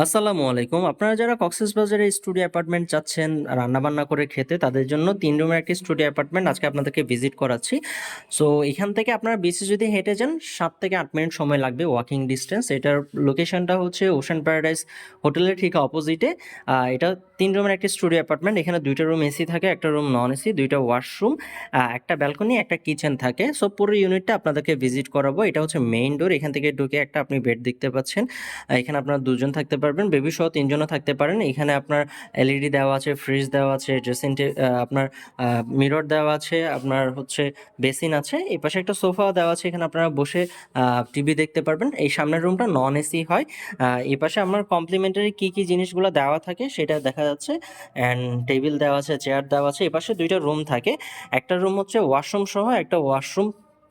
আসসালামু আলাইকুম। আপনারা যারা কক্সবাজারে স্টুডিও অ্যাপার্টমেন্ট চাচ্ছেন রান্নাবান্না করে খেতে, তাদের জন্য ৩ রুমের একটি স্টুডিও অ্যাপার্টমেন্ট আজকে আপনাদেরকে ভিজিট করাচ্ছি। সো এখান থেকে আপনারা বিচে যদি হেঁটে যান ৭ থেকে ৮ মিনিট সময় লাগবে ওয়াকিং ডিসটেন্স। এটার লোকেশনটা হচ্ছে ওশান প্যারাডাইস হোটেলের ঠিক অপোজিটে। এটা ৩ রুমের একটি স্টুডিও অ্যাপার্টমেন্ট। এখানে ২টা রুম এসি থাকে, একটা রুম নন এসি, ২টা ওয়াশরুম, একটা ব্যালকনি, একটা কিচেন থাকে। সো পুরো ইউনিটটা আপনাদেরকে ভিজিট করাবো। এটা হচ্ছে মেইন ডোর। এখান থেকে ঢুকে একটা আপনি বেড দেখতে পাচ্ছেন। এখানে আপনারা ২ জন থাকতে পারবেন, বেবি সহ ৩ জনও থাকতে পারেন। এখানে আপনার এলইডি দেওয়া আছে, ফ্রিজ দেওয়া আছে, ড্রেসিং আপনার মিরর দেওয়া আছে, আপনার হচ্ছে বেসিন আছে। এই পাশে একটা সোফাও দেওয়া আছে, এখানে আপনারা বসে টিভি দেখতে পারবেন। এই সামনের রুমটা নন এসি হয়। এই পাশে আমার কমপ্লিমেন্টারি কি জিনিসগুলো দেওয়া থাকে সেটা দেখা যাচ্ছে। অ্যান্ড টেবিল দেওয়া আছে, চেয়ার দেওয়া আছে। এই পাশে 2টা রুম থাকে। একটা রুম হচ্ছে ওয়াশরুম সহ, একটা ওয়াশরুম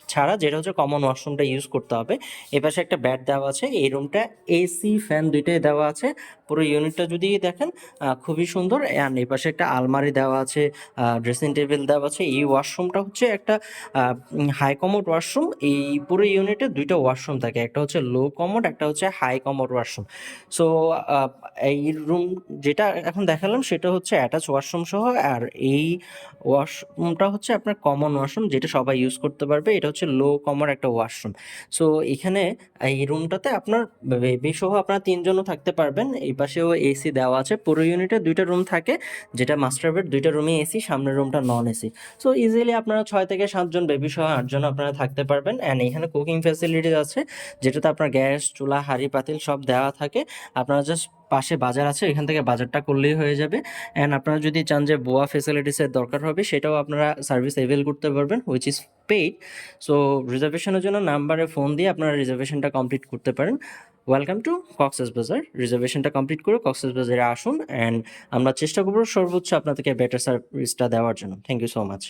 ছাড়া, যেটা হচ্ছে কমন ওয়াশরুমটা ইউজ করতে হবে। এপাশে একটা বেড দেওয়া আছে। এই রুমটা এসি ফ্যান ২টাই দেওয়া আছে। পুরো ইউনিটটা যদি দেখেন খুবই সুন্দর। অ্যান্ড এপাশে একটা আলমারি দেওয়া আছে, ড্রেসিং টেবিল দেওয়া আছে। এই ওয়াশরুমটা হচ্ছে একটা হাই কমোড ওয়াশরুম। এই পুরো ইউনিটে 2টা ওয়াশরুম থাকে, একটা হচ্ছে লো কমোড, একটা হচ্ছে হাই কমোড ওয়াশরুম। সো এই রুম যেটা এখন দেখালাম সেটা হচ্ছে অ্যাটাচ ওয়াশরুম সহ। আর এই ওয়াশরুমটা হচ্ছে আপনার কমন ওয়াশরুম, যেটা সবাই ইউজ করতে পারবে। এটা হচ্ছে লো কমোড একটা ওয়াশরুম। সো এখানে এই রুমটাতে আপনার বেবি সহ আপনারা ৩ জনও থাকতে পারবেন। এই পাশেও এসি দেওয়া আছে। পুরো ইউনিটে 2টা রুম থাকে, যেটা মাস্টার বেড, 2টা রুমে এসি, সামনের রুমটা নন এসি। সো ইজিলি আপনারা ৬ থেকে ৭ জন, বেবি সহ ৮ জন আপনারা থাকতে পারবেন। অ্যান্ড এখানে কুকিং ফ্যাসিলিটিস আছে, যেটাতে আপনার গ্যাস, চুলা, হাঁড়ি পাতিল সব দেওয়া থাকে। আপনারা জাস্ট পাশে বাজার আছে, এখান থেকে বাজারটা করলেই হয়ে যাবে। অ্যান্ড আপনারা যদি চান যে বোয়া ফেসিলিটিসের দরকার হবে, সেটাও আপনারা সার্ভিস অ্যাভেল করতে পারবেন, হুইচ ইজ পেইড। সো রিজার্ভেশনের জন্য নাম্বারে ফোন দিয়ে আপনারা রিজার্ভেশনটা কমপ্লিট করতে পারেন। Welcome to Cox's Bazar. রিজার্ভেশনটা কমপ্লিট করে কক্সবাজারে আসুন, অ্যান্ড আমরা চেষ্টা করব সর্বোচ্চ আপনাদেরকে বেটার সার্ভিসটা দেওয়ার জন্য। Thank you so much.